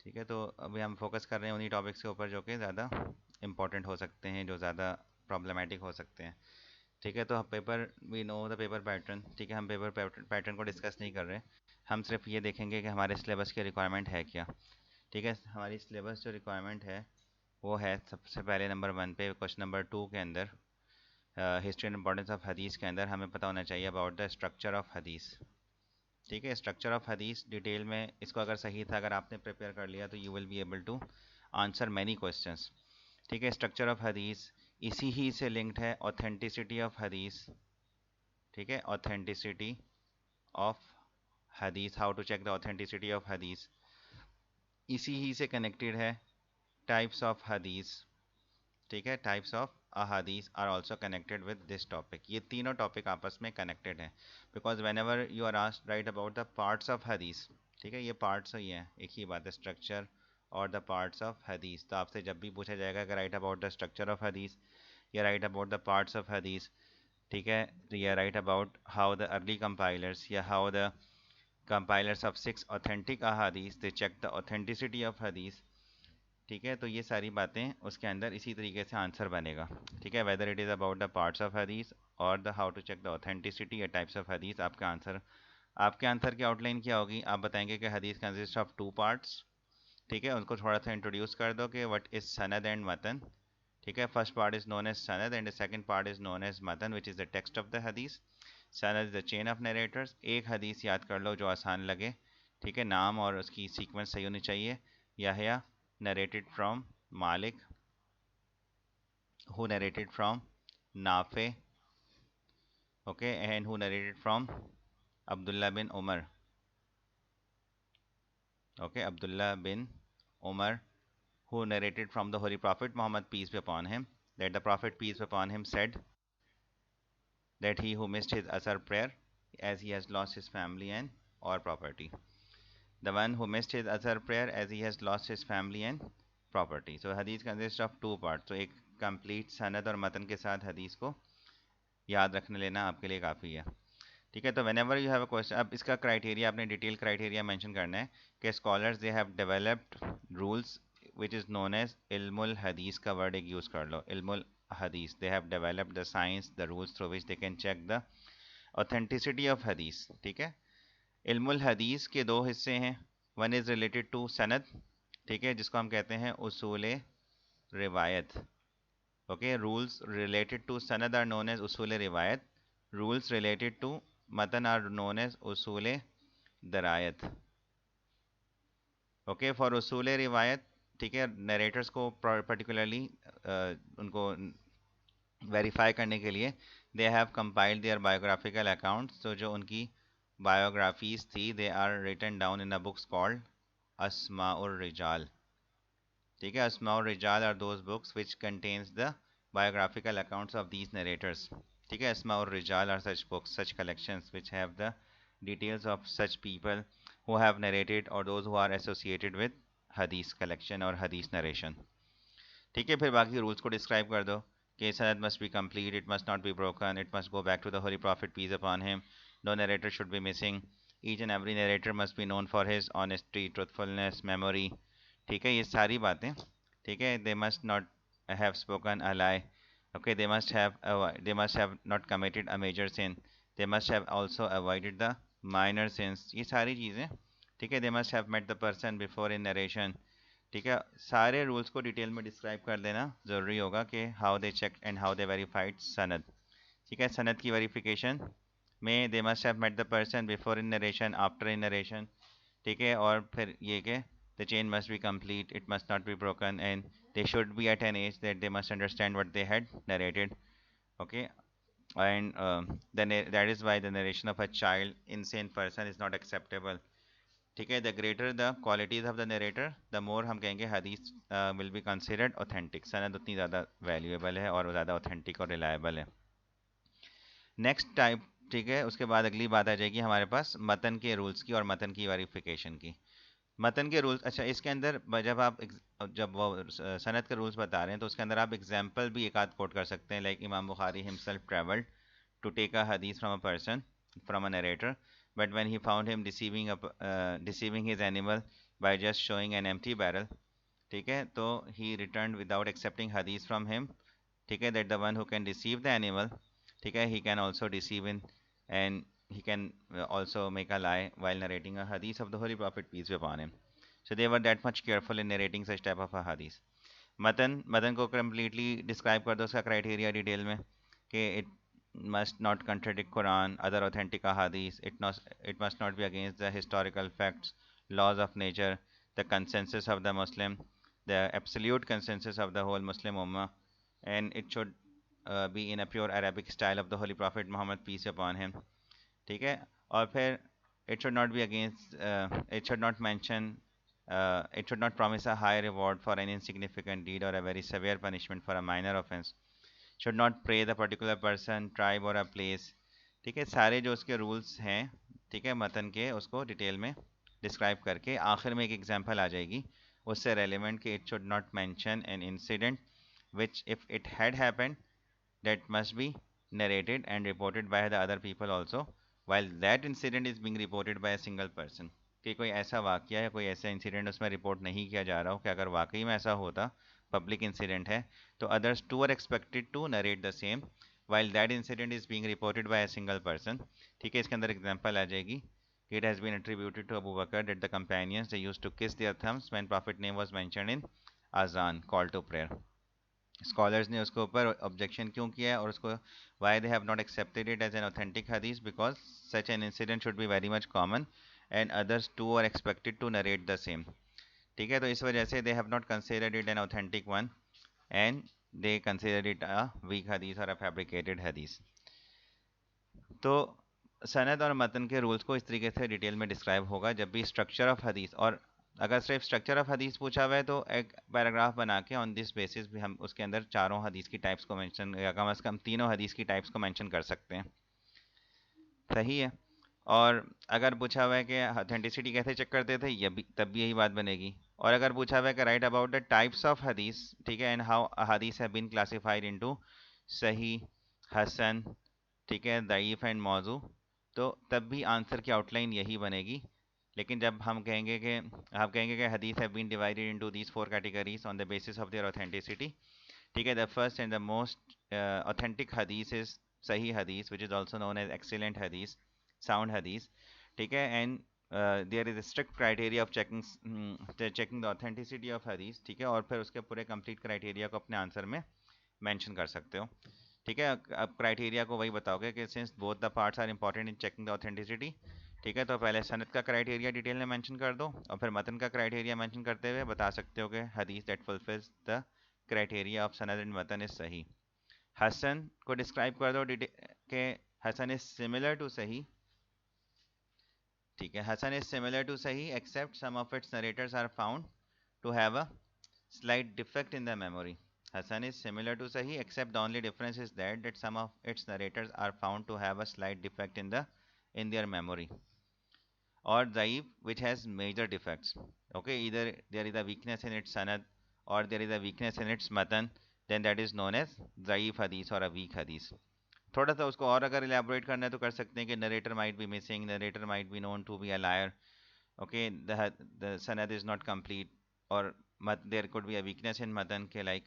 ठीक है, तो अभी हम फोकस कर रहे हैं उन्हीं टॉपिक्स के ऊपर जो कि ज़्यादा इंपॉर्टेंट हो सकते हैं, जो ज़्यादा प्रॉब्लमेटिक हो सकते हैं। ठीक है, तो paper we know the paper pattern. ठीक है, हम पेपर पैटर्न को डिस्कस नहीं कर रहे, हम सिर्फ ये देखेंगे कि हमारे सिलेबस की रिक्वायरमेंट है क्या। ठीक है, हमारी सिलेबस जो रिक्वायरमेंट है वो है सबसे पहले नंबर 1 पे क्वेश्चन नंबर 2 के अंदर हिस्ट्री एंड इम्पोर्टेंस ऑफ हदीस के अंदर हमें पता होना चाहिए अबाउट द स्ट्रक्चर ऑफ हदीस। ठीक है, स्ट्रक्चर ऑफ हदीस डिटेल में इसको अगर सही था, अगर आपने प्रिपेयर कर लिया तो you will be able to answer many questions. ठीक है, स्ट्रक्चर ऑफ हदीस इसी ही से लिंक्ड है ऑथेंटिसिटी ऑफ हदीस। ठीक है, authenticity of hadith, how to check the authenticity of hadith, इसी ही से कनेक्टेड है टाइप्स ऑफ हदीस। ठीक है, types of ahadith are also connected with this topic. ये तीनों टॉपिक आपस में कनेक्टेड हैं, because whenever you are asked right about the parts of हदीस। ठीक है, ये पार्ट्स ही हैं, एक ही बात है, स्ट्रक्चर और द पार्ट्स ऑफ हदीस। तो आपसे जब भी पूछा जाएगा कि right about the structure of हदीस या right about the parts of हदीस, ठीक है, तो या right about how the early compilers या how the compilers of 6 authentic अहादीस they check the authenticity of हदीस। ठीक है, तो ये सारी बातें उसके अंदर इसी तरीके से आंसर बनेगा। ठीक है, whether it is about the parts of hadith और the how to check the authenticity या टाइप्स ऑफ हदीस, आपके आंसर की आउटलाइन क्या होगी? आप बताएंगे कि हदीस कंसिस्ट ऑफ 2 पार्ट्स। ठीक है, उनको थोड़ा सा इंट्रोड्यूस कर दो कि व्हाट इज सनद एंड मतन। ठीक है, first part is known as सनद and the second part is known as मतन which is the text of the हदीस। सनद is the chain of narrators. एक हदीस याद कर लो जो आसान लगे। ठीक है, नाम और उसकी सीक्वेंस सही होनी चाहिए। Yahya narrated from Malik, who narrated from Nafe, okay, and who narrated from Abdullah bin Umar, okay, Abdullah bin Umar, who narrated from the Holy Prophet Muhammad, peace be upon him, that the Prophet, peace be upon him, said that he who missed his Asr prayer, as he has lost his family and or property. The one who missed his Asr prayer, as he has lost his family and property. So hadith consists of 2 parts. तो एक complete सनद और मतन के साथ हदीस को याद रखने लेना आपके लिए काफ़ी है। ठीक है, तो when ever you have a question, अब इसका क्राइटेरिया आपने डिटेल क्राइटेरिया मेंशन करना है कि scholars they have developed rules which is known as इल्मुल हदीस का वर्ड एक यूज़ कर लो, इल्मुल हदीस। They have developed the science the rules through which they can check the authenticity of हदीस। ठीक है, इल्मुल हदीस के 2 हिस्से हैं, वन इज़ रिलेटेड टू सनद, ठीक है, जिसको हम कहते हैं उसूल रिवायत। ओके, रूल्स रिलेटेड टू सनद आर नोन एज उसूल रिवायत, रूल्स रिलेटेड टू मतन आर नोन एज उसूल दरायत। ओके, फॉर उसूल रिवायत, ठीक है, नरेटर्स को पर्टिकुलरली उनको वेरीफाई करने के लिए they have compiled their biographical accounts. तो जो उनकी बायोग्राफीज थी, they are written down in a books called अस्माउर रिजाल। ठीक है, अस्माउर रिजाल are those books which contains the biographical accounts of these narrators. ठीक है, अस्माउर रिजाल are such books, such collections which have the details of such people who have narrated or those who are associated with hadith collection और hadith narration. ठीक है, फिर बाकी rules को डिस्क्राइब कर दो कि sanad must be complete, it must not be broken, it must go back to the holy prophet peace upon him, no narrator should be missing, each and every narrator must be known for his honesty, truthfulness, memory. ठीक है, ये सारी बातें। ठीक है, they must not have spoken a lie, okay, they must have not committed a major sin, they must have also avoided the minor sins, ये सारी चीज़ें। ठीक है, they must have met the person before in narration। ठीक है, सारे rules को detail में डिस्क्राइब कर देना ज़रूरी होगा कि how they check and how they verified sanad. ठीक है, सनद की वेरिफिकेशन में they must have met the person before in narration, after in narration. ठीक है, और फिर ये कि the chain must be complete, it must not be broken and they should be at an age that they must understand what they had narrated. Okay, and that is why the narration of a child insane person is not acceptable. ठीक है, the greater the qualities of the narrator the more हम कहेंगे हदीस will be considered authentic, सनद उतनी ज़्यादा valuable है और ज़्यादा ऑथेंटिक और रिलायबल है। नेक्स्ट टाइप, ठीक है, उसके बाद अगली बात आ जाएगी हमारे पास मतन के रूल्स की और मतन की वेरिफिकेशन की। मतन के रूल्स, अच्छा, इसके अंदर जब वो सनद के रूल्स बता रहे हैं तो उसके अंदर आप एग्जाम्पल भी एक आध कोट कर सकते हैं, लाइक इमाम Bukhari himself travelled to take a हदीस from a person, from a narrator, but when he found him deceiving his animal, by just showing an empty barrel, ठीक है, तो he returned without accepting hadith from him, ठीक है, that the one who can deceive the animal, ठीक है, he can also deceive in, and he can also make a lie while narrating a hadith of the Holy Prophet, peace be upon him. So they were that much careful in narrating such type of a hadith. मतन मतन को completely describe कर दो, उसका criteria detail में, कि it must not contradict Quran, other authentic ahadith, it must not be against the historical facts, laws of nature, the consensus of the Muslim, the absolute consensus of the whole Muslim Ummah, and it should be in a pure Arabic style of the Holy Prophet Muhammad, peace be upon him, ठीक है, और फिर it should not be against, it should not mention, it should not promise a high reward for an insignificant deed or a very severe punishment for a minor offense, should not pray the particular person, tribe or a place, ठीक है, सारे जो उसके rules हैं, ठीक है, मतन के, उसको डिटेल में डिस्क्राइब करके आखिर में एक एग्जांपल आ जाएगी उससे रेलेवेंट, कि it should not mention an incident which if it had happened that must be narrated and reported by the other people also, while that incident is being reported by a single person, कि कोई ऐसा वाकया या कोई ऐसा incident उसमें report नहीं किया जा रहा हो, कि अगर वाकई में ऐसा होता, पब्लिक इंसिडेंट है, तो others too are expected to narrate the same while that incident is being reported by a single person, ठीक है, इसके अंदर एग्जांपल आ जाएगी, it has been attributed to Abu Bakr that the companions they used to kiss their thumbs when Prophet name was mentioned in Azan, call to prayer. Scholars ने उसके ऊपर objection क्यों किया है, और उसको why they have not accepted it as an authentic हदीस, because such an incident should be very much common and others too are expected to narrate the same, ठीक है, तो इस वजह से they have not considered it an authentic one and they consider it a weak हदीस और अ fabricated हदीस। तो सनद और मतन के रूल्स को इस तरीके से डिटेल में डिस्क्राइब होगा जब भी स्ट्रक्चर ऑफ हदीस, और अगर सिर्फ स्ट्रक्चर ऑफ हदीस पूछा हुआ है तो एक पैराग्राफ बना के ऑन दिस बेसिस भी हम उसके अंदर चारों हदीस की टाइप्स को मेंशन, या कम से कम तीनों हदीस की टाइप्स को मेंशन कर सकते हैं, सही है। और अगर पूछा हुआ है कि ऑथेंटिसिटी कैसे चेक करते थे, ये भी तब भी यही बात बनेगी। और अगर पूछा हुआ है कि right about the types of हदीस, ठीक है, एंड हाउ हदीस हैव बीन क्लासिफाइड इनटू सही, हसन, ठीक है, दईफ एंड मौजू, तो तब भी आंसर की आउटलाइन यही बनेगी। लेकिन जब हम कहेंगे कि hadith have been divided into these four categories on the basis of their authenticity, ठीक है, the first and the most authentic hadith is sahih hadith, which is also known as excellent hadith, sound hadith, ठीक है, and there is strict criteria of checking the authenticity of हदीस, ठीक है, और फिर उसके पूरे कंप्लीट क्राइटेरिया को अपने आंसर में मेंशन कर सकते हो, ठीक है। अब क्राइटेरिया को वही बताओगे कि since both the parts are important in checking the authenticity, ठीक है, तो पहले सनद का क्राइटेरिया डिटेल में मेंशन कर दो, और फिर मतन का क्राइटेरिया मेंशन करते हुए बता सकते हो कि हदीस that fulfils the criteria of सनद एंड मतन इज सही। हसन को डिस्क्राइब कर दो के Hasan is similar to sahih, ठीक है, hasan is similar to sahih except some of its narrators are found to have a slight defect in the memory. Hasan is similar to Sahih except the only difference is that some of its narrators are found to have a slight defect in their memory. Or Zaif which has major defects. Okay, either there is a weakness in its sanad or there is a weakness in its matan, then that is known as Zaif hadith or a weak hadith. थोड़ा सा उसको और अगर elaborate करना है तो कर सकते हैं कि narrator might be missing, narrator might be known to be a liar, okay, the sanad is not complete, or there could be a weakness in matan ke like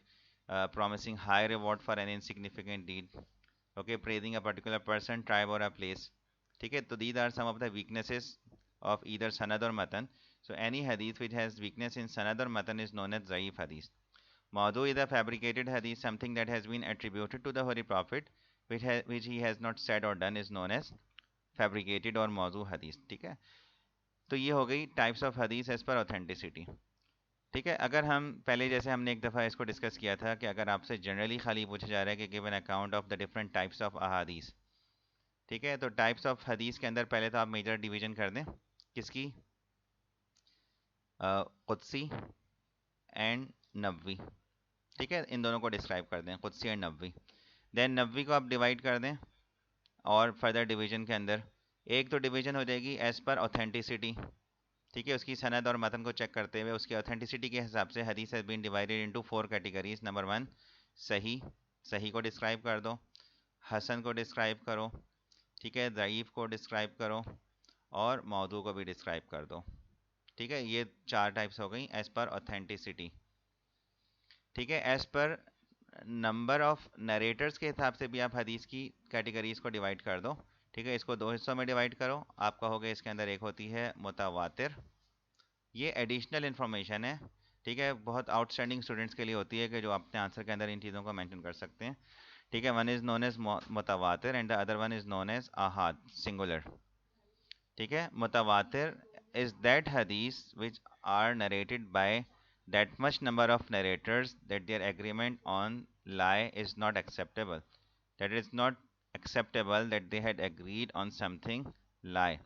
promising high reward for an insignificant deed, okay, praising a particular person, tribe or a place, ठीक है, तो these are some of the weaknesses of either sanad or matan. So any hadith which has weakness in sanad or matan is known as zaif hadith. Maudu is a fabricated hadith, something that has been attributed to the Holy Prophet which he has not said or done is known as fabricated or मौजू hadith, ठीक है। तो ये हो गई types of हदीस as per authenticity, ठीक है। अगर हम पहले जैसे हमने एक दफ़ा इसको डिस्कस किया था कि अगर आपसे जनरली खाली पूछा जा रहा है कि give an account of the different types of अहादीस, ठीक है, तो टाइप्स ऑफ हदीस के अंदर पहले तो आप मेजर डिवीजन कर दें किसकी, कुदसी एंड नबवी, ठीक है, इन दोनों को डिस्क्राइब कर दें, कुदसी एंड नबवी। देन नबवी को आप डिवाइड कर दें, और फर्दर डिवीजन के अंदर एक तो डिवीजन हो जाएगी एज पर ऑथेंटिसिटी, ठीक है, उसकी सनद और मतन को चेक करते हुए उसकी ऑथेंटिसिटी के हिसाब से hadith has been divided into four categories. Number one sahih, सही को डिस्क्राइब कर दो, हसन को डिस्क्राइब करो, ठीक है, ज़ईफ़ को डिस्क्राइब करो, और मौदू को भी डिस्क्राइब कर दो, ठीक है, ये 4 टाइप्स हो गई एज पर ऑथेंटिसिटी। ठीक है, as per number of narrators के हिसाब से भी आप हदीस की कैटेगरीज को डिवाइड कर दो। ठीक है, इसको 2 हिस्सों में डिवाइड करो। आप कहोगे इसके अंदर एक होती है मुतवातिर, ये एडिशनल इन्फॉर्मेशन है। ठीक है, बहुत आउटस्टैंडिंग स्टूडेंट्स के लिए होती है कि जो अपने आंसर के अंदर इन चीज़ों को मेंशन कर सकते हैं। ठीक है, वन इज नोन एज मुतवातिर and the other one is known as आहाद सिंगुलर। ठीक है, मुतवातिर is that hadith which are narrated by that much number of narrators that their agreement on lie is not acceptable, that it is not acceptable that they had agreed on something lie।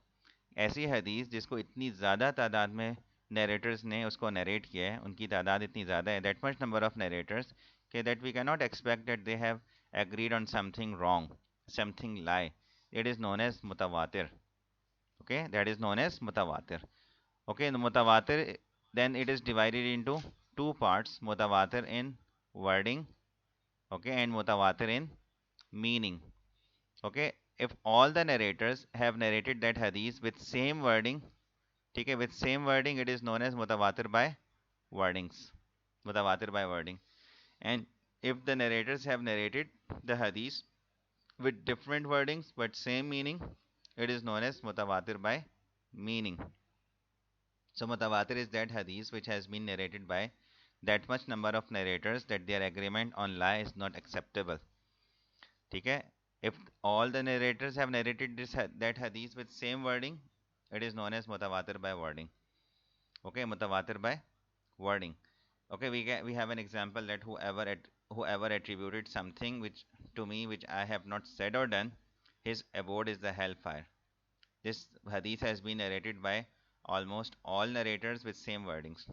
ऐसी हदीस जिसको इतनी ज़्यादा तादाद में narrator's ने उसको narrate किया है, उनकी तादाद इतनी ज़्यादा है, that much number of narrators के that we can not expect that they have agreed on something wrong, something lie, it is known as mutawatir। Okay, that is known as mutawatir। Okay, the mutawatir, then it is divided into two parts, mutawatir in wording, okay, and mutawatir in meaning। Okay, if all the narrators have narrated that hadith with same wording, okay, with same wording, it is known as mutawatir by wordings, mutawatir by wording। And if the narrators have narrated the hadith with different wordings but same meaning, it is known as mutawatir by meaning। So mutawatir is that hadith which has been narrated by that much number of narrators that their agreement on lie is not acceptable। ठीक है, if all the narrators have narrated that hadith with same wording, it is known as mutawatir by wording। Okay, mutawatir by wording। Okay, we have an example that whoever attributed something which to me which I have not said or done, his abode is the hellfire। This hadith has been narrated by almost all narrators with same wordings।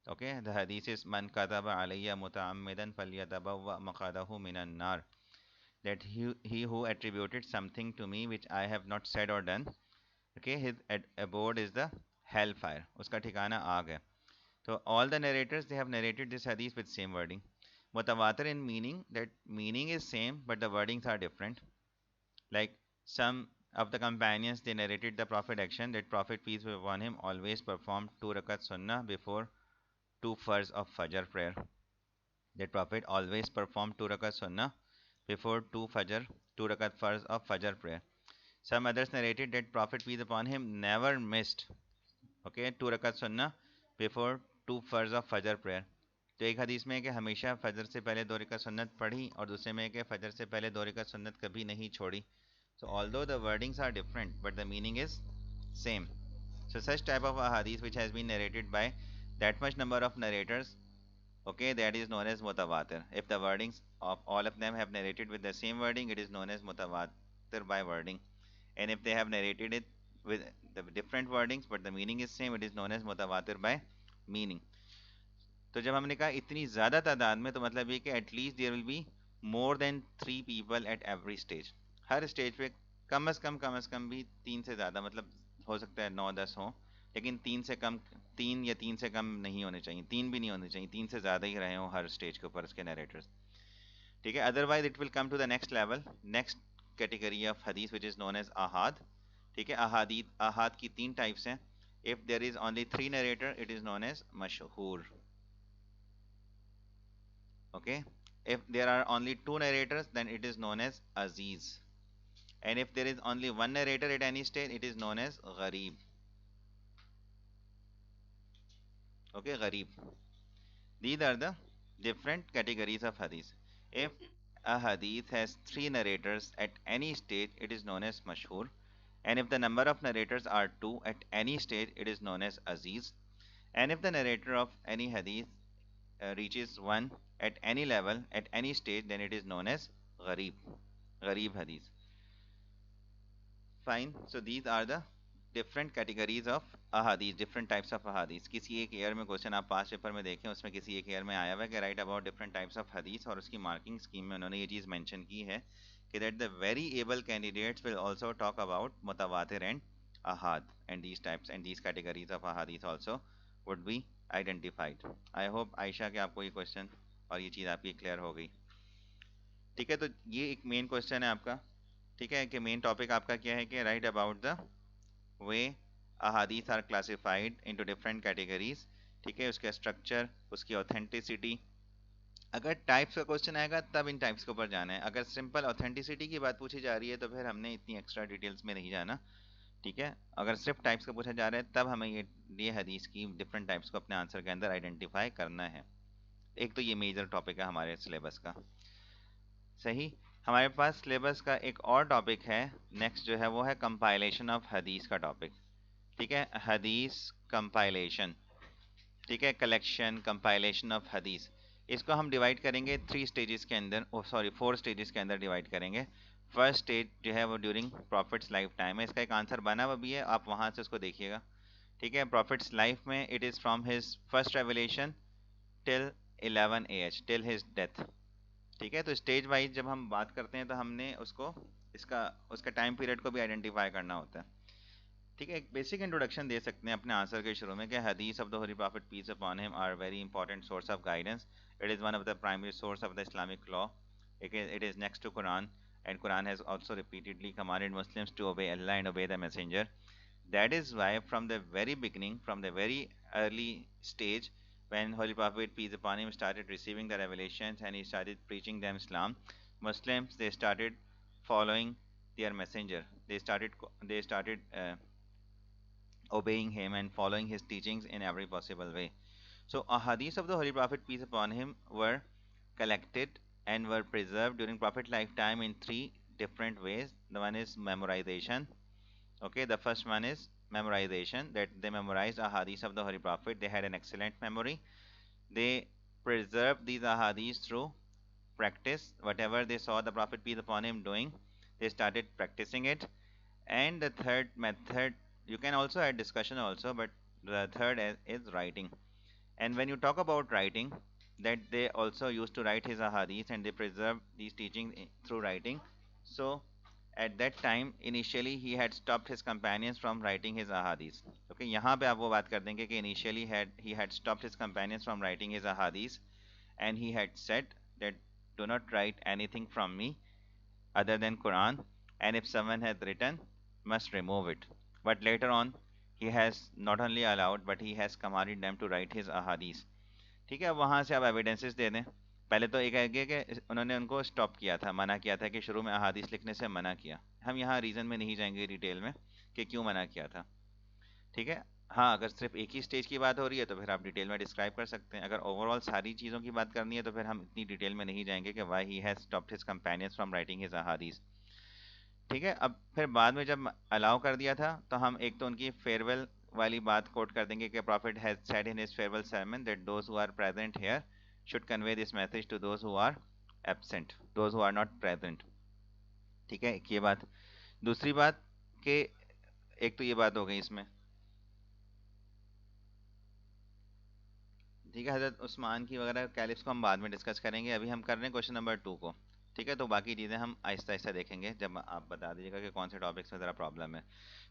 Okay, the hadith is man kadaba alayya muta'ammidan falyatabawwa maqadahu minan nar, that he who attributed something to me which I have not said or done, okay, his abode is the hellfire, uska ठिकाना आग है। So all the narrators, they have narrated this hadith with same wording। Mutawatir in meaning, that meaning is same but the wordings are different। Like some of the companions, they narrated the Prophet action that Prophet peace be upon him always performed 2 rakat sunnah before 2 farz of Fajr prayer। That Prophet always performed 2 rakat sunnah before 2 rakat farz of Fajr prayer। Some others narrated that Prophet peace upon him never missed, okay, 2 rakat sunnah before 2 farz of Fajr prayer। तो एक हदीस में है कि हमेशा फजर से पहले 2 रकात सुन्नत पढ़ी, और दूसरे में है कि फजर से पहले 2 रकात सुन्नत कभी नहीं छोड़ी। So although the wordings are different, but the meaning is same। So such type of a hadith which has been narrated by that much number of narrators, okay, that is known as mutawatir। If the wordings of all of them have narrated with the same wording, it is known as mutawatir by wording। And if they have narrated it with the different wordings but the meaning is same, it is known as mutawatir by meaning। तो जब हमने कहा इतनी ज़्यादा तादाद में, तो मतलब ये कि at least there will be more than 3 people at every stage. हर स्टेज पे कम अज़ कम भी 3 से ज़्यादा, मतलब हो सकता है 9-10 हो, लेकिन 3 से कम, 3 या 3 से कम नहीं होने चाहिए, 3 भी नहीं होने चाहिए, 3 से ज़्यादा ही रहे हो हर स्टेज के ऊपर उसके नरेटर्स। ठीक है, otherwise it will come to the next level, next category of hadith which is known as ahad. ठीक है, आहाद की 3 टाइप्स हैं। If there is only 3 narrator, it is known as mashhur. Okay, if there are only 2 narrators, then it is known as aziz। And if there is only one narrator at any stage, it is known as gharib। Okay, gharib, these are the different categories of hadith। If a hadith has 3 narrators at any stage, it is known as mashhur। And if the number of narrators are 2 at any stage, it is known as aziz। And if the narrator of any hadith reaches 1 at any level at any stage, then it is known as gharib hadith। Fine, so these are the different categories of ahadith, different types of ahadith। किसी एक year में question आप पास paper में देखें, उसमें किसी एक year में आया हुआ है कि right about different types of hadith, और उसकी मार्किंग स्कीम में उन्होंने ये चीज़ मेंशन की है कि that the very able candidates will also talk about मुतवातिर and ahad, and these types and these categories of ahadith also would be identified। I hope Ayesha के आपको ये क्वेश्चन और ये चीज़ आपकी क्लियर हो गई। ठीक है, तो ये एक मेन क्वेश्चन है आपका। ठीक है, कि मेन टॉपिक आपका क्या है कि राइट अबाउट द वे अहादीस are classified into different categories, ठीक है, उसका स्ट्रक्चर, उसकी ऑथेंटिसिटी। अगर टाइप्स का क्वेश्चन आएगा तब इन टाइप्स के ऊपर जाना है, अगर सिंपल ऑथेंटिसिटी की बात पूछी जा रही है तो फिर हमने इतनी एक्स्ट्रा डिटेल्स में नहीं जाना, ठीक है। अगर सिर्फ टाइप्स का पूछा जा रहा है तब हमें ये हदीस की डिफरेंट टाइप्स को अपने आंसर के अंदर आइडेंटिफाई करना है। एक तो ये मेजर टॉपिक है हमारे सिलेबस का। सही। हमारे पास सिलेबस का एक और टॉपिक है नेक्स्ट जो है वो है कंपाइलेशन ऑफ हदीस का टॉपिक, ठीक है, हदीस कंपाइलेशन, ठीक है, कलेक्शन कंपाइलेशन ऑफ हदीस। इसको हम डिवाइड करेंगे थ्री स्टेजेस के अंदर, ओ सॉरी फोर स्टेजेस के अंदर डिवाइड करेंगे। फर्स्ट स्टेज जो है वो ड्यूरिंग प्रॉफिट्स लाइफ टाइम है, इसका एक आंसर बना हुआ भी है, आप वहां से उसको देखिएगा, ठीक है। प्रॉफिट्स लाइफ में it is from his first revelation till 11 AH till his death, ठीक है। तो स्टेज वाइज जब हम बात करते हैं तो हमने उसको इसका उसका टाइम पीरियड को भी आइडेंटिफाई करना होता है, ठीक है। एक बेसिक इंट्रोडक्शन दे सकते हैं अपने आंसर के शुरू में कि हदीस of the holy prophet peace upon him are very important source of guidance, it is one of the primary source of the Islamic law, it is next to Quran, and Quran has also repeatedly commanded Muslims to obey Allah and obey the messenger. That is why from the very beginning, from the very early stage, when Holy Prophet peace upon him started receiving the revelations and he started preaching them Islam, Muslims they started following their messenger, they started obeying him and following his teachings in every possible way. So, hadiths of the Holy Prophet, peace upon him, were collected and were preserved during Prophet lifetime in three different ways. The one is memorization. Okay, the first one is memorization, that they memorized ahadith of the Holy Prophet. They had an excellent memory. They preserved these ahadith through practice. Whatever they saw the Prophet, peace upon him, doing, they started practicing it. And the third method, you can also add discussion also, but the third is writing. And when you talk about writing, that they also used to write his ahadith and they preserved these teachings through writing. So at that time initially he had stopped his companions from writing his ahadith. Okay, यहाँ पे आप वो बात कर देंगे कि initially he had stopped his companions from writing his ahadith and he had said that do not write anything from me other than Quran, and if someone has written, must remove it. But later on, he has not only allowed, but he has commanded them to write his ahadith. ठीक है, अब वहां से आप evidences दे दें। पहले तो एक है कि उन्होंने उनको स्टॉप किया था, मना किया था कि शुरू में अहादीस लिखने से मना किया। हम यहाँ रीज़न में नहीं जाएंगे डिटेल में कि क्यों मना किया था, ठीक है। हाँ, अगर सिर्फ एक ही स्टेज की बात हो रही है तो फिर आप डिटेल में डिस्क्राइब कर सकते हैं। अगर ओवरऑल सारी चीज़ों की बात करनी है तो फिर हम इतनी डिटेल में नहीं जाएंगे कि why he has stopped his companions from writing his अहादीस, ठीक है। अब फिर बाद में जब अलाउ कर दिया था तो हम एक तो उनकी फेयरवेल वाली बात कोट कर देंगे कि prophet has said in his farewell sermon that those who are present here should convey this message to those who are absent, those who are not present, ठीक है, एक ये बात। दूसरी बात कि एक तो ये बात हो गई इसमें, ठीक है। हजरत उस्मान की वगैरह कैलिफ्स को हम बाद में डिस्कस करेंगे, अभी हम कर रहे हैं क्वेश्चन नंबर 2 को, ठीक है। तो बाकी चीज़ें हम आहिस्ता आहिस्ता देखेंगे जब आप बता दीजिएगा कि कौन से टॉपिक्स में ज़रा प्रॉब्लम है।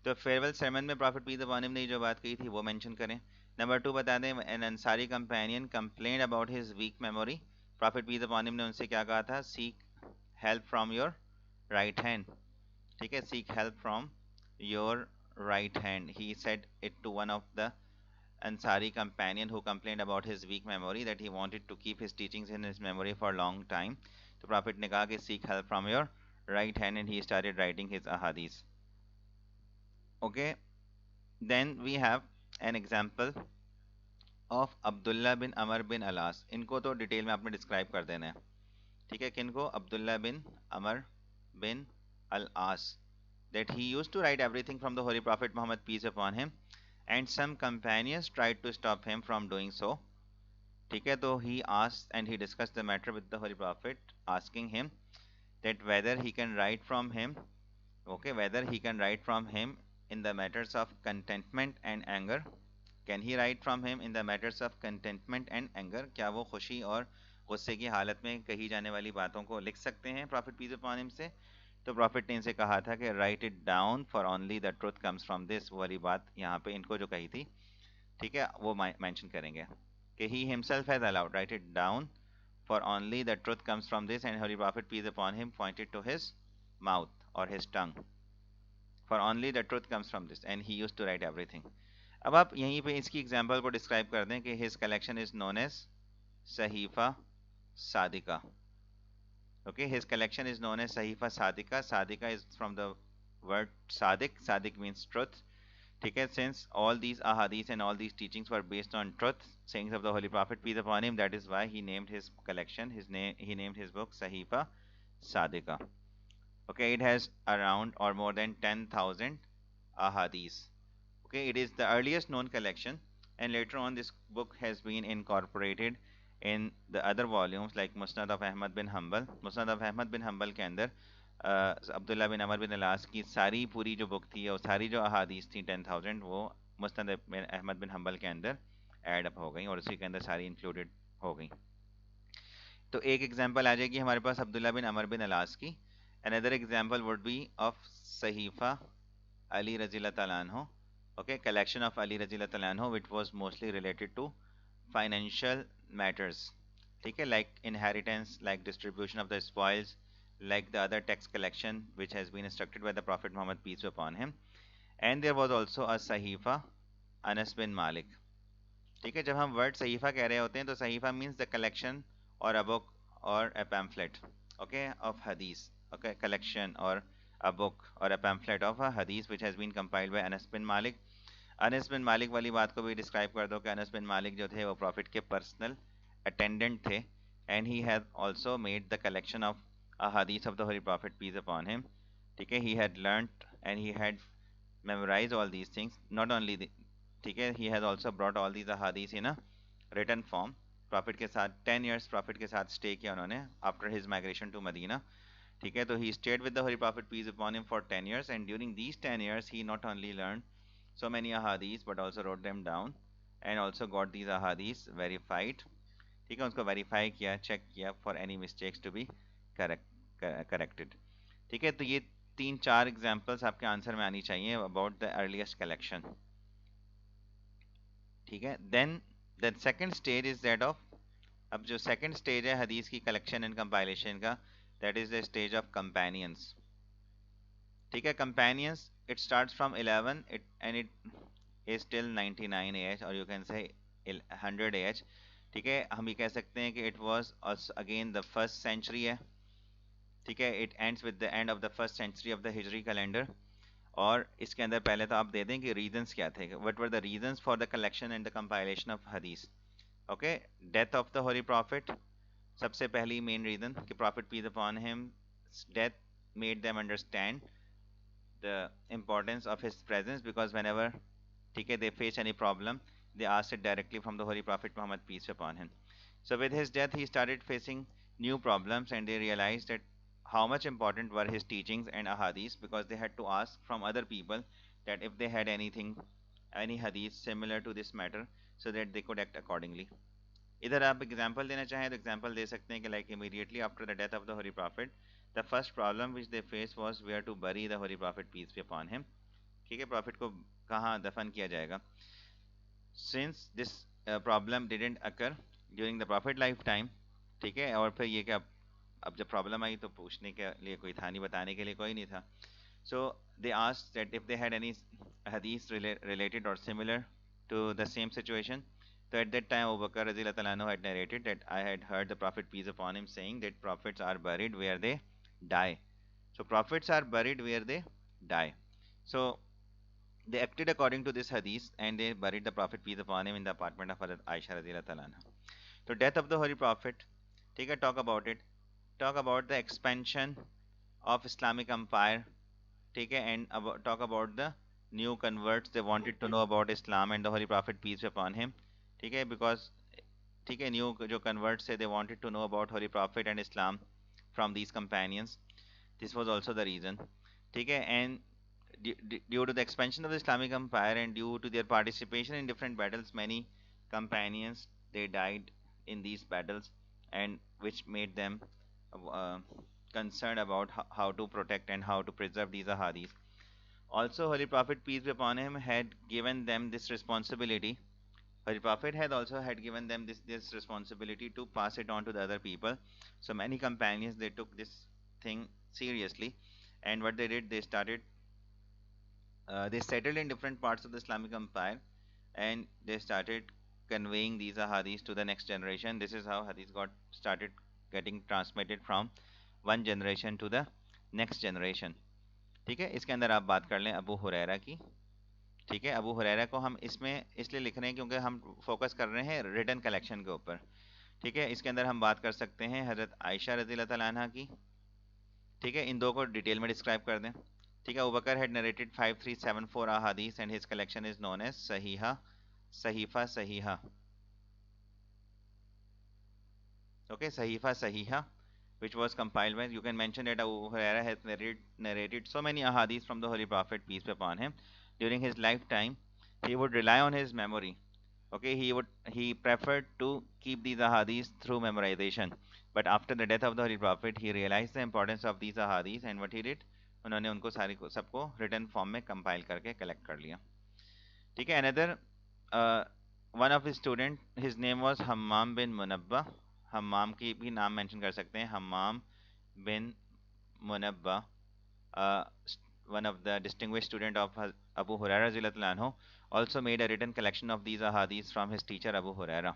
तो फेयरवेल sermon में प्रॉफिट पीस अपॉन हिम ने जो बात कही थी वो मेंशन करें। नंबर 2 बता दें, an Ansari companion complain about his weak memory, prophet peace upon him ने उनसे क्या कहा था, seek help from your right hand, ठीक है, seek help from your right hand, he said it to one of the Ansari companion who complained about his weak memory, that he wanted to keep his teachings in his memory for a long time. The Prophet ने कहा कि seek help from your right hand, and he started writing his ahadith. Okay, then we have an example of Abdullah bin Amr bin Alas. इनको तो detail में आपने describe कर देना है, ठीक है। किनको, Abdullah bin Amr bin Al us, that he used to write everything from the Holy Prophet Muhammad, peace upon him, and some companions tried to stop him from doing so, ठीक है। तो he asked and he discussed the matter with the Holy Prophet, asking him that whether he can write from him, okay, whether he can write from him in the matters of contentment and anger, can he write from him in the matters of contentment and anger, क्या वो खुशी और गुस्से की हालत में कही जाने वाली बातों को लिख सकते हैं प्रॉफिट पीस अपॉन हिम से। तो प्रॉफिट ने इनसे कहा था कि right it down for only the truth comes from this, वो वाली बात यहाँ पे इनको जो कही थी, ठीक है, वो मेंशन करेंगे कि he himself has allowed, write it down, for only the truth comes from this, and Holy Prophet peace upon him pointed to his mouth or his tongue, For only the truth comes from this, and he used to write everything. अब आप यहीं पे इसकी example को describe कर दें कि his collection is known as Sahifa Sadika. Okay, his collection is known as Sahifa Sadika. Sadika is from the word Sadik. Sadik means truth. Okay, since all these ahadith and all these teachings were based on truth, sayings of the Holy Prophet, peace upon him, that is why he named his collection, he named his book Sahifa Sadika. Okay, it has around or more than 10,000 ahadith. Okay, it is the earliest known collection, and later on this book has been incorporated in the other volumes like Musnad of Ahmad bin Hanbal. Musnad of Ahmad bin Hanbal के अंदर Abdullah bin Amr bin Alas की सारी पूरी जो book थी और सारी जो अहादीस थी 10,000 वो मुस्नद अहमद बिन हम्बल के अंदर ऐड अप हो गई और उसी के अंदर सारी इंक्लूडेड हो गई. तो एक एग्जांपल आ जाएगी हमारे पास Abdullah bin Amr bin Alas की. Another example would be of सहीफा अली रज़ियल्लाहु ताला अन्हु. Okay, collection of Ali Radhiyallahu Ta'ala anhu, which was mostly related to financial matters. Okay, like inheritance, like distribution of the spoils, like the other tax collection which has been instructed by the Prophet Muhammad peace be upon him. And there was also a Sahifa Anas bin Malik. ठीक है, जब हम word सहीफा कह रहे होते हैं तो सहीफा means the collection और अ बुक और अ पैम्फलेट, ओके, ऑफ हदीस. ओके, कलेक्शन और a book or a pamphlet of a hadith which has been compiled by Anas bin Malik. Anas bin Malik वाली बात को भी डिस्क्राइब कर दो कि अनस बिन मालिक जो थे वो प्रॉफिट के पर्सनल अटेंडेंट थे, and he had also made the collection of अहादीस of the holy prophet peace upon him. ठीक है, he had learned and he had memorize all these things, not only, ठीक है, he has also brought all these अहादीस in a written form. Prophet के साथ 10 years profit के साथ stay किया उन्होंने after his migration to Medina. ठीक है, तो he stayed with the holy prophet peace upon him for 10 years, and during these 10 years he not only learn so many ahadith but also wrote them down and also got these ahadith verified. ठीक है, उसको verify किया, check किया for any mistakes to be corrected. ठीक है, तो ये तीन चार एग्जांपल्स आपके आंसर में आनी चाहिए अबाउट द अर्लीस्ट कलेक्शन. ठीक है, then the second stage is that of, अब जो सेकंड स्टेज है हदीस की कलेक्शन एंड कंपाइलेशन का, that is the stage of companions. ठीक है, companions it starts from 11 and it is till 99 AH or you can say 100 AH. ठीक है, हम ये कह सकते हैं कि it was again the first century है. ठीक है, it ends with the end of the first century of the Hijri calendar. और इसके अंदर पहले तो आप दे दें कि reasons क्या थे, what were the reasons for the collection and the compilation of hadith. Okay, death of the holy prophet, सबसे पहली main reason कि prophet peace upon him death made them understand the importance of his presence, because whenever they face any problem they asked it directly from the holy prophet Muhammad peace be upon him. So with his death he started facing new problems and they realized that how much important were his teachings and ahadith, because they had to ask from other people that if they had anything, any hadith similar to this matter, so that they could act accordingly. इधर आप example देना चाहें तो example दे सकते हैं कि like immediately after the death of the holy prophet the first problem which they face was where to bury the holy prophet peace be upon him. ठीक है, प्रॉफिट को कहाँ दफन किया जाएगा. Since this problem didn't occur during the prophet life time. ठीक है, और फिर ये कि अब जब प्रॉब्लम आई तो पूछने के लिए कोई था नहीं, बताने के लिए कोई नहीं था. So they asked that if they had any hadith related or similar to the same situation. So at that time Abu Bakr Radhiyallahu Ta'ala anhu had narrated that I had heard the Prophet peace upon him saying that prophets are buried where they die. So prophets are buried where they die. So they acted according to this hadith and they buried the Prophet peace upon him in the apartment of Hazrat Aisha Radhiyallahu Ta'ala anha. So death of the Holy Prophet. Take a talk about it. Talk about the expansion of Islamic empire. ठीक है, and talk about the new converts, they wanted to know about Islam and the Holy Prophet peace be upon him. ठीक है, because ठीक है, new जो converts थे they wanted to know about Holy Prophet and Islam from these companions. This was also the reason. ठीक है, and due to the expansion of the Islamic empire and due to their participation in different battles, many companions they died in these battles, and which made them uh, concerned about how to protect and how to preserve these ahadith. Also, Holy Prophet peace be upon him had given them this responsibility. Holy Prophet had also had given them this responsibility to pass it on to the other people. So many companions they took this thing seriously, and what they did, they started They settled in different parts of the Islamic Empire, and they started conveying these ahadith to the next generation. This is how hadith got started getting transmitted from one generation to the next generation. ठीक है, इसके अंदर आप बात कर लें अबू हुरैरा की। ठीक है, अबू हुरैरा को हम इसमें इसलिए लिख रहे हैं क्योंकि हम फोकस कर रहे हैं रिटन कलेक्शन के ऊपर। ठीक है, इसके अंदर हम बात कर सकते हैं हजरत आयशा रज़ी अल्लाह तआला अन्हा की। ठीक है, इन दो को डिटेल में डिस्क्राइब कर दें। ठीक है, Abu Bakr had narrated 5374 ahadith and his collection is known as सहीहा, सहीफा सहीहा। Okay, sahifa sahiha, which was compiled by, you can mention that Abu Huraira has narrated so many ahadith from the Holy Prophet, peace be upon him. During his lifetime, he would rely on his memory. Okay, he preferred to keep these ahadith through memorization. But after the death of the Holy Prophet, he realized the importance of these ahadith, and what he did, उन्होंने उनको सारी को सबको written form में compile करके collect कर लिया। ठीक है, another one of his student, his name was Hammam bin Munabba। हम्माम की भी नाम मेंशन कर सकते हैं, हम्माम बिन मुनब्बा, one of the distinguished student of Abu Huraira radhiyallahu anhu, also made a written collection of these ahadith from his teacher Abu Huraira.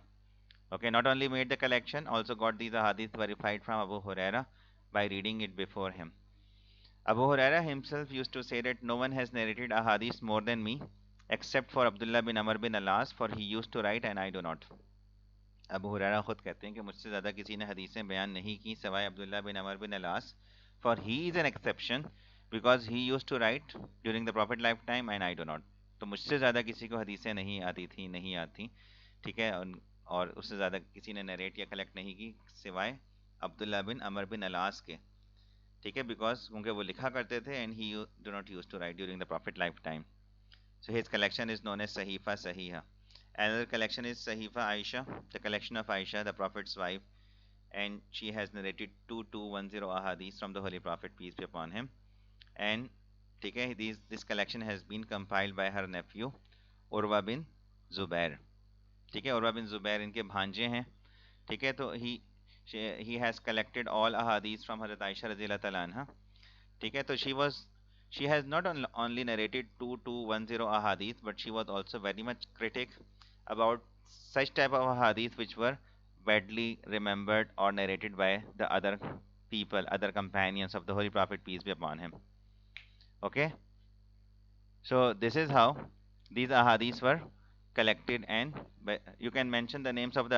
Okay, not only made the collection, also got these ahadith verified from Abu Huraira by reading it before him. Abu Huraira himself used to say that no one has narrated ahadith more than me, except for Abdullah bin Amr bin Alas, for he used to write and I do not. Abu Huraira खुद कहते हैं कि मुझसे ज़्यादा किसी ने हदीसें बयान नहीं की सिवाय Abdullah bin Amr bin Alas, for he is an exception because he used to write during the prophet life time and I do not. तो मुझसे ज़्यादा किसी को हदीसें नहीं आती थी, नहीं आती। ठीक है, और उससे ज़्यादा किसी ने नरेट या कलेक्ट नहीं की सिवाय Abdullah bin Amr bin alas के। ठीक है, बिकॉज क्योंकि वो लिखा करते थे and he do not use to write during the prophet life time. So his collection is known as सहीफा सहीहा। Another collection is Sahifa Aisha, the collection of Aisha, the Prophet's wife, and she has narrated 2210 ahadith from the Holy Prophet, peace be upon him. And okay, this collection has been compiled by her nephew Urwa bin Zubair. ठीक है, उर्वा बिन जुबैर इनके भांजे हैं। ठीक है, तो he has collected all ahadith from Hazrat Aisha radhiyallahu ta'ala anha. ठीक है, तो she has not only narrated 2210 ahadith, but she was also very much critic about such type of hadith which were badly remembered or narrated by the other people, other companions of the Holy Prophet, peace be upon him. Okay, so this is how these ahadiths were collected, and you can mention the names of the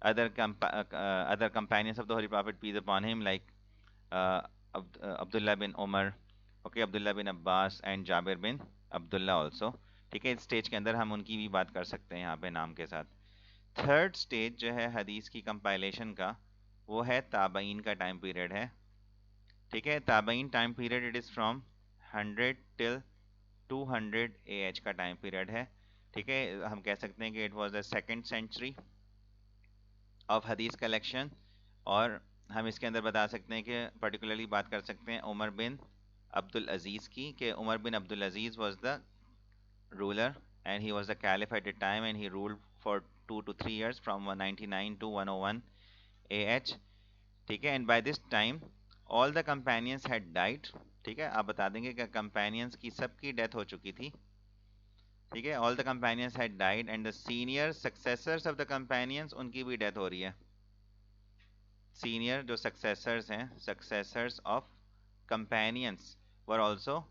other companions of the Holy Prophet, peace upon him, like uh, Abdullah bin Umar, okay, Abdullah bin Abbas and Jabir bin Abdullah also. ठीक है, इस stage के अंदर हम उनकी भी बात कर सकते हैं यहाँ पे नाम के साथ। थर्ड स्टेज जो है हदीस की कंपाइलेशन का, वो है ताबईन का टाइम पीरियड है। ठीक है, ताबईन time period it is from 100 till 200 AH का टाइम पीरियड है। ठीक है, हम कह सकते हैं कि it was the second century of हदीस कलेक्शन। और हम इसके अंदर बता सकते हैं कि पर्टिकुलरली बात कर सकते हैं उमर बिन अब्दुल अजीज़ की, कि Umar bin Abdul Aziz was the ruler and he was the caliph at the time, and he ruled for 2 to 3 years from 199 to 101 AH. ठीक है, and by this time all the companions had died. ठीक है, आप बता देंगे कि companions की सबकी डेथ हो चुकी थी। ठीक है, all the companions had died and the senior successors of the companions, उनकी भी डेथ हो रही है। सीनियर जो successors हैं, successors of companions were also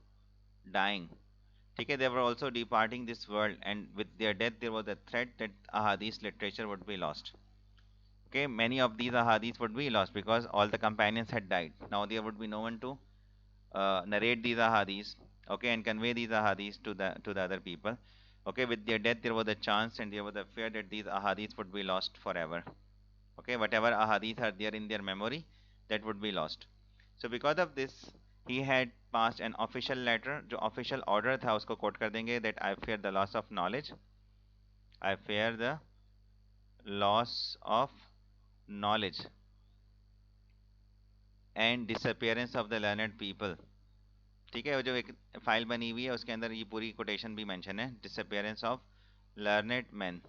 dying. ठीक है, they were also departing this world, and with their death there was a threat that ahadith literature would be lost. Okay, many of these ahadith would be lost because all the companions had died. Now there would be no one to narrate these ahadith, okay, and convey these ahadith to the other people. Okay, with their death there was a chance and there was a fear that these ahadith would be lost forever. Okay, whatever ahadith are there in their memory, that would be lost. So because of this, he had passed an official letter, जो official order था उसको quote कर देंगे, that I fear the loss of knowledge, I fear the loss of knowledge and disappearance of the learned people. ठीक है, वो जो एक फाइल बनी हुई है उसके अंदर ये पूरी कोटेशन भी मेंशन है, disappearance of learned men.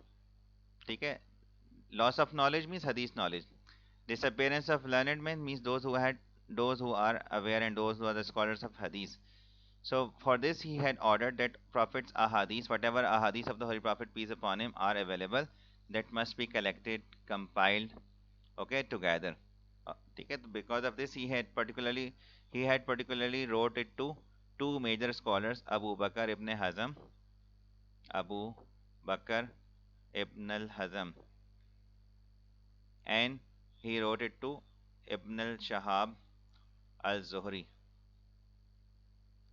ठीक है, loss of knowledge means hadith knowledge, disappearance of learned men means those who are aware and those who are the scholars of hadith. So for this, he had ordered that Prophet's ahadith, whatever ahadith of the Holy Prophet, peace upon him, are available, that must be collected, compiled, okay, together. ठीक है, तो because of this, he had particularly wrote it to two major scholars, Abu Bakr ibn al-Hazm, and he wrote it to Ibn al-Shahab al-Zuhri,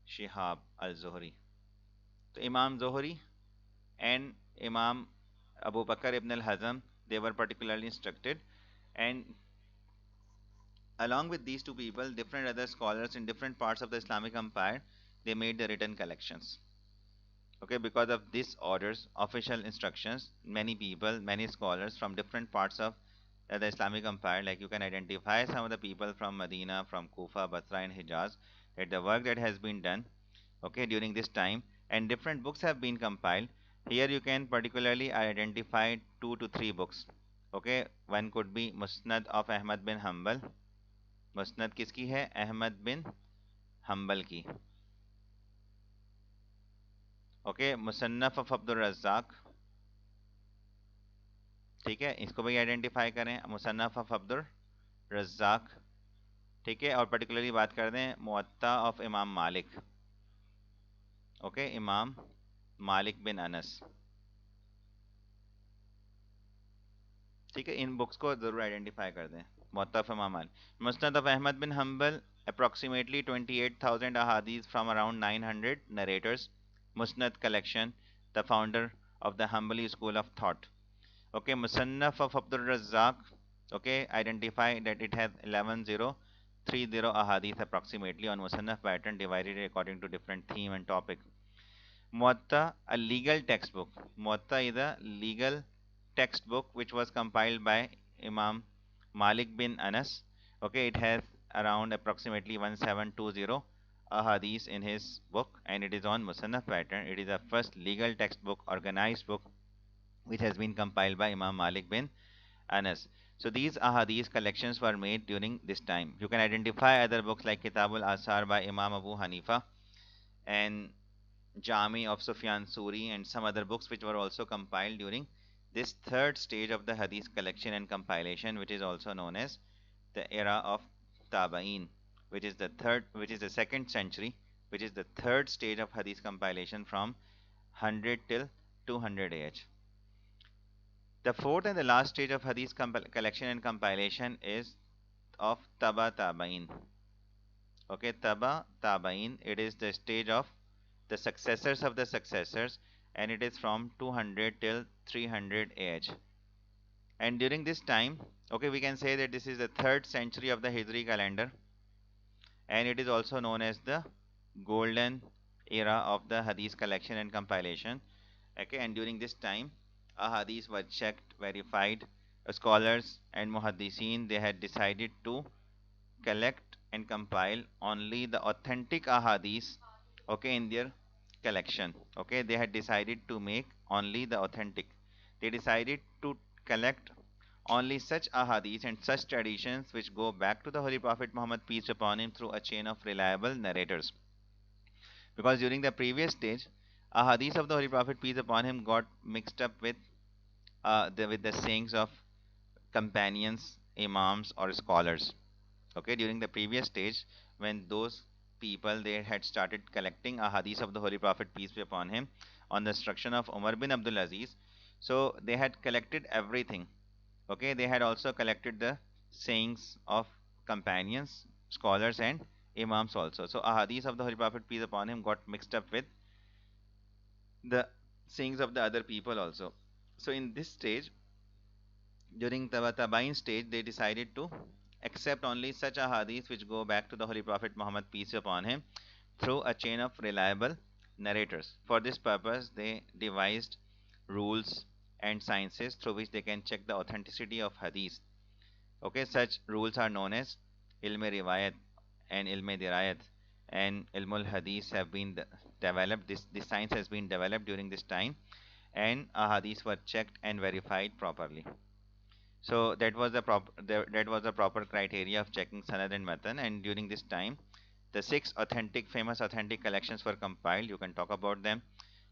Shihab al-Zuhri. So Imam Zuhri and Imam Abu Bakr ibn al-Hazm, they were particularly instructed, and along with these two people, different other scholars in different parts of the Islamic empire, they made the written collections. Okay, because of these orders, official instructions, many people, many scholars from different parts of the Islamic empire, like you can identify some of the people from Medina, from Kufa, Basra, and Hijaz, that the work that has been done, okay, during this time, and different books have been compiled. Here you can particularly identify 2 to 3 books. Okay, one could be Musnad of Ahmad bin Hanbal. मुस्नद किसकी है? Ahmad bin Hambal की. Okay, मुसन्नफ of Abdul Razzaq. ठीक है, इसको भी identify करें, मुसन्नफ ऑफ अब्दुल रज्जाक. ठीक है, और पर्टिकुलरली बात कर दें मुअत्ता ऑफ इमाम मालिक. ओके, इमाम मालिक बिन अनस. ठीक है, इन बुक्स को जरूर आइडेंटिफाई कर दें. मुअत्ता ऑफ इमाम मालिक, मुस्नद of Ahmad bin Hambal, approximately 28,000 ahadith from around 900 narrators. Musnad collection, the founder of the Hanbali school of thought. Okay, Musannaf of Abdul Razzaq. Okay, identify that it has 11030 ahadith approximately on Musannaf pattern, divided according to different theme and topic. Muwatta, a legal textbook. Muwatta is a legal textbook which was compiled by Imam Malik bin Anas. Okay, it has around approximately 1720 ahadith in his book, and it is on Musannaf pattern. It is the first legal textbook, organized book, which has been compiled by Imam Malik bin Anas. So these ahadith collections were made during this time. You can identify other books like Kitabul Asar by Imam Abu Hanifa and Jami of Sufyan Suri, and some other books which were also compiled during this third stage of the hadith collection and compilation, which is also known as the era of Tabain, which is the second century, which is the third stage of hadith compilation from 100 till 200 AH. The fourth and the last stage of hadith collection and compilation is of Taba Tabain. Okay, Taba Tabain, it is the stage of the successors of the successors, and it is from 200 till 300 AH. And during this time, okay, we can say that this is the third century of the Hijri calendar, and it is also known as the golden era of the hadith collection and compilation. Okay, and during this time, ahadith were checked, verified. Scholars and muhaddithin, they had decided to collect and compile only the authentic ahadith, okay, in their collection. Okay, they had decided to make only the authentic. They decided to collect only such ahadith and such traditions which go back to the Holy Prophet Muhammad, peace upon him, through a chain of reliable narrators. Because during the previous stage, ahadith of the Holy Prophet, peace upon him, got mixed up with the sayings of companions, imams, or scholars. Okay, during the previous stage, when those people, they had started collecting ahadith of the Holy Prophet, peace be upon him, on the instruction of Umar bin Abdul Aziz, so they had collected everything. Okay, they had also collected the sayings of companions, scholars, and imams also. So ahadith of the Holy Prophet, peace upon him, got mixed up with the sayings of the other people also. So in this stage, during the Tabain stage, they decided to accept only such ahadith which go back to the Holy Prophet Muhammad, peace be upon him, through a chain of reliable narrators. For this purpose, they devised rules and sciences through which they can check the authenticity of hadith. Okay, such rules are known as ilm riwayat and ilm dirayat, and ilmul hadith have been developed. This science has been developed during this time, and ahadith were checked and verified properly. So that was the proper criteria of checking sanad and matan. And during this time, The six famous authentic collections were compiled. You can talk about them.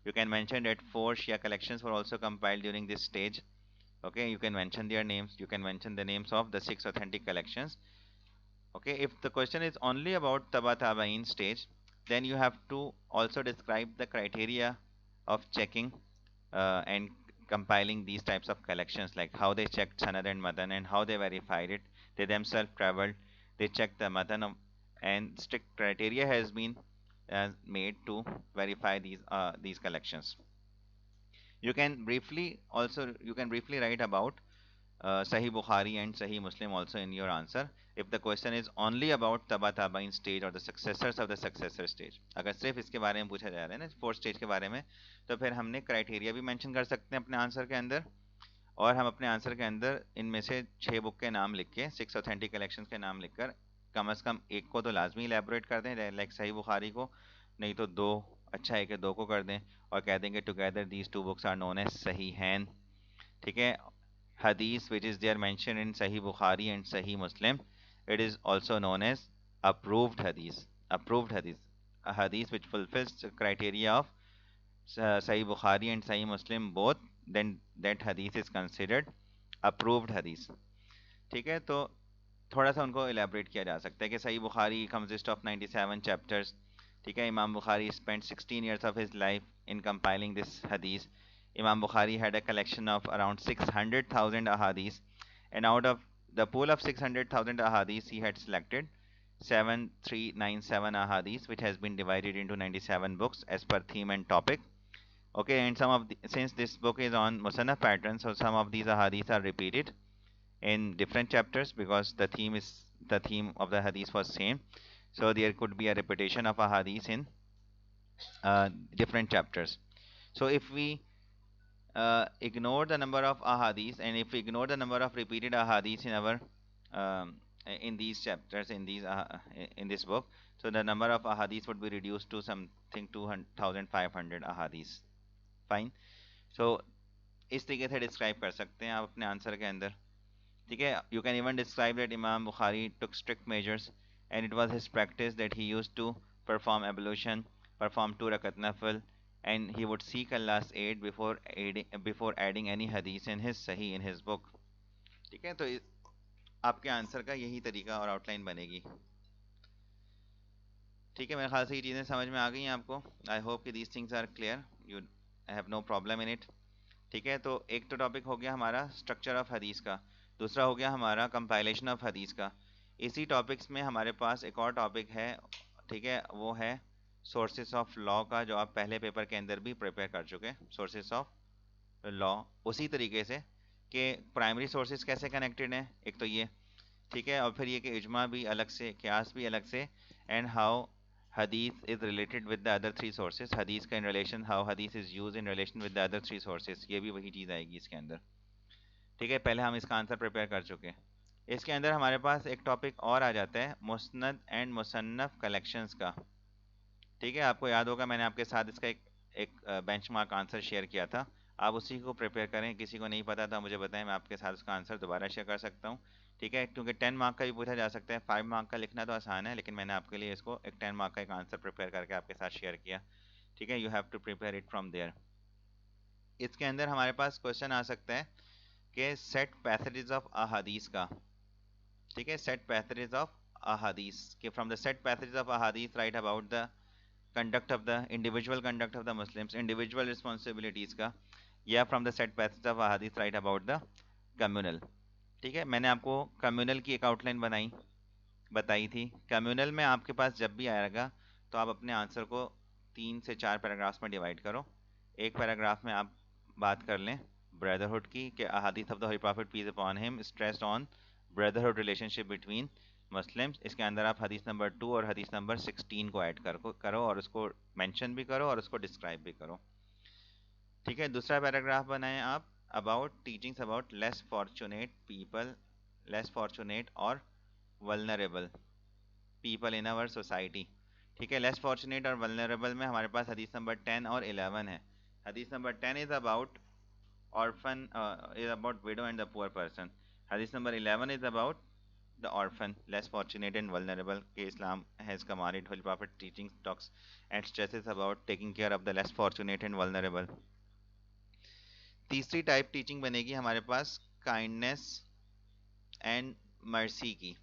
You can mention that four Shia collections were also compiled during this stage. Okay, you can mention their names. You can mention the names of the six authentic collections. Okay, if the question is only about Taba Tabain stage, then you have to also describe the criteria of checking and compiling these types of collections, like how they checked Sanad and Madan and how they verified it. They themselves traveled, they checked the Madan, and strict criteria has been made to verify these collections. You can briefly write about Sahih Bukhari and Sahih Muslim also in your answer. If the question is only about Taba Tabain stage or the successors of the successor stage, अगर सिर्फ इसके बारे में पूछा जा रहा है ना फोर्थ स्टेज के बारे में, तो फिर हमने क्राइटेरिया भी मेंशन कर सकते हैं अपने आंसर के अंदर, और हम अपने आंसर के अंदर इनमें से 6 बुक के नाम लिख के, 6 ऑथेंटिक कलेक्शंस के नाम लिखकर कम से कम एक को तो लाजमी इलेबोरेट कर दें, लाइक सही बुखारी को, नहीं तो दो, अच्छा है कि दो को कर दें, और कह देंगे together these two books are known as सही हैन. ठीक है. Hadith which is there mentioned in Sahih Bukhari and Sahih Muslim, it is also known as approved hadith. Approved hadith, a hadith which fulfills the criteria of Sahih Bukhari and Sahih Muslim both, then that hadith is considered approved hadith. ठीक है. तो थोड़ा सा उनको elaborate किया जा सकता है कि सही बुखारी consists of 97 chapters. ठीक है. Imam Bukhari spent 16 years of his life in compiling this hadith. Imam Bukhari had a collection of around 600,000 ahadith, and out of the pool of 600,000 ahadith, he had selected 7397 ahadith, which has been divided into 97 books as per theme and topic. Okay, and since this book is on Musannaf pattern, so some of these ahadith are repeated in different chapters because the theme of the hadith was same. So there could be a repetition of ahadith in different chapters. So if we ignore the number of ahadith, and if we ignore the number of repeated ahadith in our in these chapters, in this book, so the number of ahadith would be reduced to something 2500 ahadith. Fine. So इस तरीके से describe कर सकते हैं आप अपने answer के अंदर. ठीक है. You can even describe that Imam Bukhari took strict measures, and it was his practice that he used to perform ablution, perform 2 rakat nafil, and he would seek Allah's aid before adding any hadith in his Sahih, in his book. ठीक है. तो आपके answer का यही तरीका और outline बनेगी. ठीक है. मेरे ख्याल से ये चीज़ें समझ में आ गई हैं आपको. आई होप कि these things are clear, you have no problem in it. ठीक है. तो एक तो टॉपिक हो गया हमारा स्ट्रक्चर ऑफ हदीस का, दूसरा हो गया हमारा कंपाइलेशन ऑफ हदीस का. इसी टॉपिक्स में हमारे पास एक और टॉपिक है. ठीक है. वो है सोर्सेस ऑफ लॉ का, जो आप पहले पेपर के अंदर भी प्रिपेयर कर चुके हैं. सोर्सेस ऑफ लॉ उसी तरीके से कि प्राइमरी सोर्सेस कैसे कनेक्टेड हैं, एक तो ये. ठीक है. और फिर ये कि इजमा भी अलग से, क्यास भी अलग से, and how hadith is related with the other three sources. hadith का in relation, how hadith is used in relation with the other three sources, ये भी वही चीज़ आएगी इसके अंदर. ठीक है. पहले हम इसका आंसर प्रिपेयर कर चुके हैं. इसके अंदर हमारे पास एक टॉपिक और आ जाता है मुस्नद एंड मुसन्नफ कलेक्शंस का. ठीक है. आपको याद होगा मैंने आपके साथ इसका एक बेंचमार्क आंसर शेयर किया था. आप उसी को प्रिपेयर करें. किसी को नहीं पता था मुझे बताएं, मैं आपके साथ उसका आंसर दोबारा शेयर कर सकता हूँ. ठीक है. क्योंकि 10 मार्क का भी पूछा जा सकता है. 5 मार्क का लिखना तो आसान है, लेकिन मैंने आपके लिए इसको एक 10 मार्क का एक आंसर प्रिपेयर करके आपके साथ शेयर किया. ठीक है. You have to prepare it from there. इसके अंदर हमारे पास क्वेश्चन आ सकता है कि सेट पैसेजेस ऑफ अहादीस का. ठीक है. सेट पैसेजेस ऑफ अहादीस के, from the set passages of अहादीस right about the conduct of the individual conduct of the Muslims, individual responsibilities का, या from the set passage of ahadith write about the communal. ठीक है. मैंने आपको communal की एक आउटलाइन बताई थी. communal में आपके पास जब भी आएगा तो आप अपने आंसर को 3 से 4 पैराग्राफ्स में डिवाइड करो. एक पैराग्राफ में आप बात कर लें ब्रदरहुड की, कि ahadith of the Holy Prophet peace upon him stressed on brotherhood relationship between Muslims. इसके अंदर आप हदीस नंबर 2 और हदीस नंबर 16 को ऐड करो और उसको मेंशन भी करो और उसको डिस्क्राइब भी करो. ठीक है. दूसरा पैराग्राफ बनाएं आप about teachings about less fortunate people, less fortunate और vulnerable people in our society. ठीक है. लेस फॉर्चुनेट और वल्नरेबल में हमारे पास हदीस नंबर 10 और 11 है. हदीस number 10 is about orphan, is about widow and the poor person. हदीस number 11 is about the orphan, less fortunate and vulnerable के Islam has commanded. Holy Prophet teaching talks and stresses about taking care of the less fortunate and vulnerable. तीसरी type teaching बनेगी हमारे पास kindness and mercy की।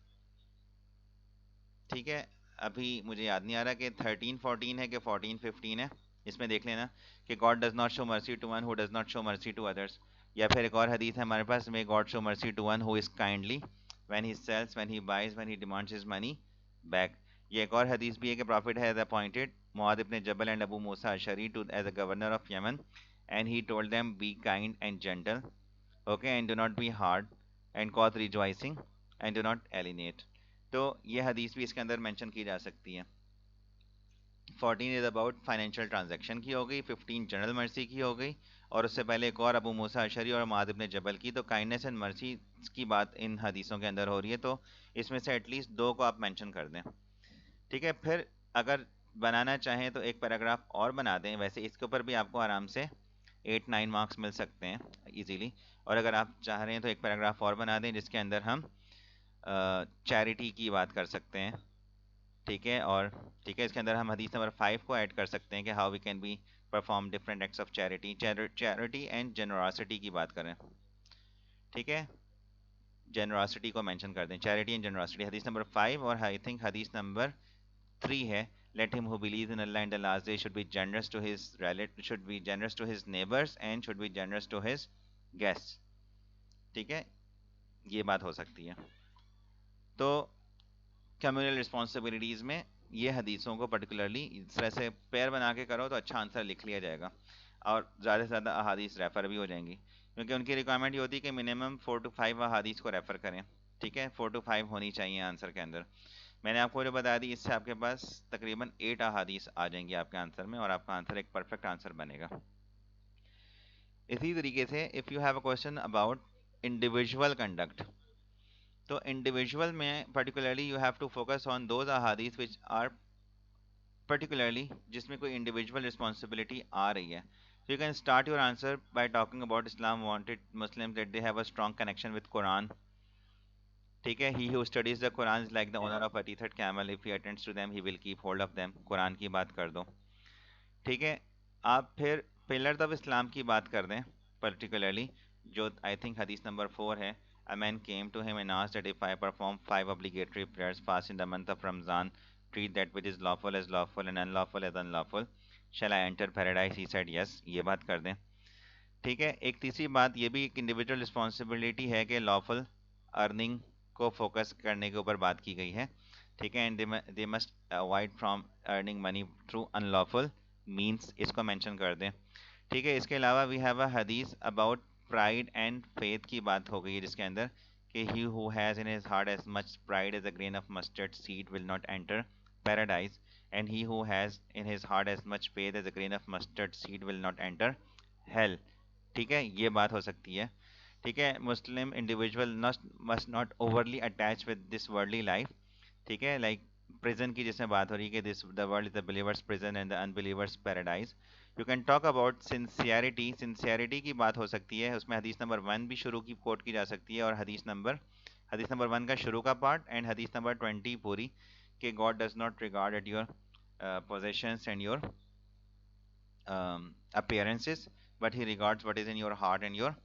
ठीक है, अभी मुझे याद नहीं आ रहा कि 13-14 है कि 14-15 है। इसमें देख लेना कि God does not show mercy to one who does not show mercy to others. या फिर एक और हदीस है हमारे पास में, God show mercy to one who is kindly when he sells, when he buys, when he demands his money back. ये एक और हदीस भी है कि prophet has appointed Muadh ibn Jabal and Abu Musa Ashari to as a governor of Yemen and he told them be kind and gentle, okay, and do not be hard and cause rejoicing and do not एलिनेट। तो ये हदीस भी इसके अंदर mention की जा सकती है। 14 इज अबाउट फाइनेंशियल ट्रांजैक्शन की हो गई, 15 जनरल मर्सी की हो गई, और उससे पहले एक और अबू मूसा अशरी और मुआद इब्न जबल की। तो काइंडनेस एंड मर्सी की बात इन हदीसों के अंदर हो रही है, तो इसमें से एटलीस्ट दो को आप मेंशन कर दें। ठीक है, फिर अगर बनाना चाहें तो एक पैराग्राफ और बना दें। वैसे इसके ऊपर भी आपको आराम से 8-9 मार्क्स मिल सकते हैं इजीली। और अगर आप चाह रहे हैं तो एक पैराग्राफ और बना दें जिसके अंदर हम चैरिटी की बात कर सकते हैं। ठीक है, और ठीक है, इसके अंदर हम हदीस नंबर 5 को ऐड कर सकते हैं कि how we can be perform different acts of charity, charity and generosity की बात करें। ठीक है, जेनरॉसिटी को मेंशन कर दें, चैरिटी एंड जेनरॉसिटी, हदीस नंबर 5। और आई थिंक हदीस नंबर 3 है, let him who believes in Allah and the last day should be generous to his should be generous to his neighbors and should be generous to his guests। ठीक है, ये बात हो सकती है। तो कम्युनल रिस्पॉन्सिबिलिटीज में ये हदीसों को पर्टिकुलरली इस तरह से पेयर बना के करो तो अच्छा आंसर लिख लिया जाएगा, और ज़्यादा से ज़्यादा अहादीस रेफर भी हो जाएंगी, क्योंकि उनकी रिक्वायरमेंट ये होती है कि मिनिमम 4 to 5 अहादीस को रेफर करें। ठीक है, 4 to 5 होनी चाहिए आंसर के अंदर। मैंने आपको जो बता दी, इससे आपके पास तकरीबन 8 अहादीस आ जाएंगी आपके आंसर में, और आपका आंसर एक परफेक्ट आंसर बनेगा। इसी तरीके से if you have a question about individual conduct, तो इंडिविजुअल में particularly you have to focus on those अहादीस विच आर पर्टिकुलरली जिसमें कोई इंडिविजुअल रिस्पॉन्सिबिलिटी आ रही है। So you can start your answer by talking about Islam wanted Muslims that they have a strong connection with Quran। ठीक है, he who studies the Quran is like the owner of a tethered camel, if he attends to them he will keep hold of them। Quran की बात कर दो। ठीक है, आप फिर पिलर्स ऑफ इस्लाम की बात कर दें पर्टिकुलरली, जो आई थिंक हदीस नंबर 4 है। A man came to him and asked that if I perform 5 obligatory prayers, fast in the month of Ramzan, treat that which is lawful as lawful and unlawful as unlawful, shall I enter paradise? He said yes। ये बात कर दें। ठीक है, एक तीसरी बात ये भी एक इंडिविजुअल रिस्पॉन्सिबिलिटी है कि लॉफुल अर्निंग को फोकस करने के ऊपर बात की गई है। ठीक है, and they must avoid from earning money through unlawful means, इसको मेंशन कर दें। ठीक है, इसके अलावा वी हैव अ हदीस अबाउट प्राइड एंड फेथ की बात हो गई है, जिसके अंदर कि he who has in his heart as much pride as a grain of mustard seed will not enter paradise, and he who has in his heart as much faith as a grain of mustard seed will not enter hell. ठीक है, ये बात हो सकती है। ठीक है, Muslim individual must not overly attach with this worldly life. ठीक है, लाइक प्रिजन की जिसमें बात हो रही है कि this the world is the believers prison and the unbelievers paradise. You can talk about sincerity, sincerity की बात हो सकती है, उसमें हदीस नंबर 1 भी शुरू की कोट की जा सकती है, और हदीस नंबर 1 का शुरू का पार्ट एंड हदीस नंबर 20 पूरी, कि God does not regard at your possessions and your appearances, but he regards what is in your heart and your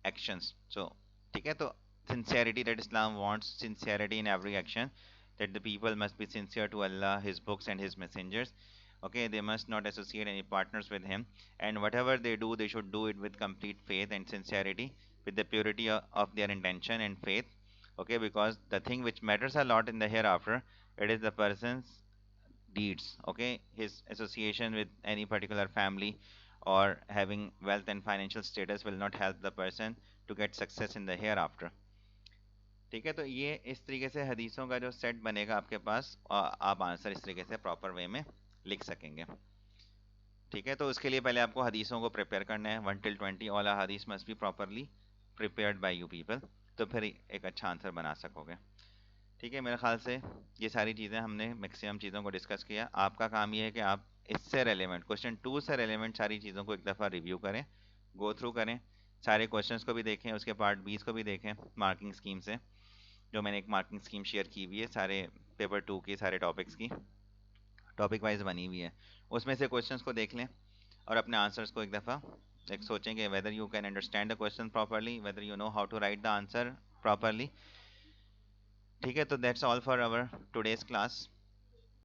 actions। So ठीक है, तो sincerity, that Islam wants sincerity in every action, that the people must be sincere to Allah, his books and his messengers। Okay, they must not associate any partners with him, and whatever they do they should do it with complete faith and sincerity, with the purity of their intention and faith। Okay, because the thing which matters a lot in the hereafter, it is the person's deeds। Okay, his association with any particular family or having wealth and financial status will not help the person to get success in the hereafter। ठीक है, तो ये इस तरीके से हदीसों का जो set बनेगा आपके पास, आप आंसर इस तरीके से प्रॉपर वे में लिख सकेंगे। ठीक है, तो उसके लिए पहले आपको हदीसों को प्रिपेयर करना है, 1 till 20 ऑल हदीस must be properly prepared by you people, तो फिर एक अच्छा आंसर बना सकोगे। ठीक है, मेरे ख्याल से ये सारी चीज़ें हमने मैक्सिमम चीज़ों को डिस्कस किया। आपका काम ये है कि आप इससे रेलेवेंट क्वेश्चन 2 से रेलेवेंट सारी चीज़ों को एक दफ़ा रिव्यू करें, गो थ्रू करें, सारे क्वेश्चंस को भी देखें, उसके पार्ट 20 को भी देखें मार्किंग स्कीम से, जो मैंने एक मार्किंग स्कीम शेयर की हुई है सारे पेपर 2 की सारे टॉपिक्स की, टॉपिक वाइज बनी हुई है। उसमें से क्वेश्चंस को देख लें और अपने आंसर्स को एक दफ़ा एक सोचेंगे whether you can understand the question properly, whether you know how to write the answer properly. ठीक है, तो that's all for our today's class.